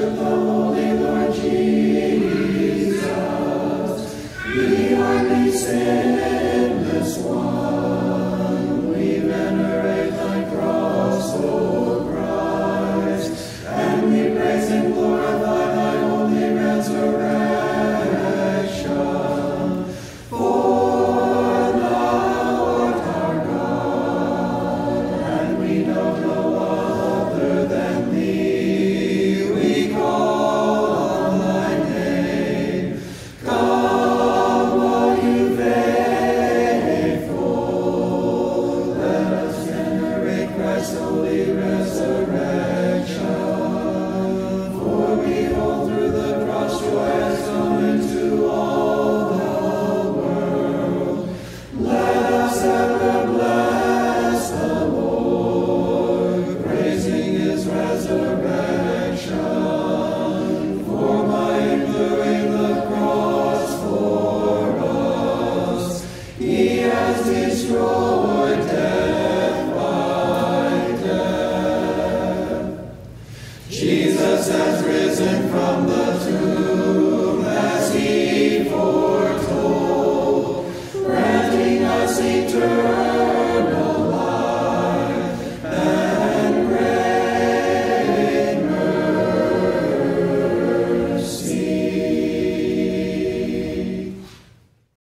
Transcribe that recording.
worship the Holy Lord Jesus, the only sinless one. We venerate thy cross, O Christ, and we praise and glorify thy holy resurrection. For thou art our God, and we know no other than thee. We call on thy name. Come, all you faithful, let us venerate Christ's holy resurrection. For behold, through the cross joy has come into all the world. Let us ever bless the Lord, praising his resurrection. For by enduring the cross for us, he has destroyed death by death. Jesus has risen from the tomb as he foretold, granting us eternal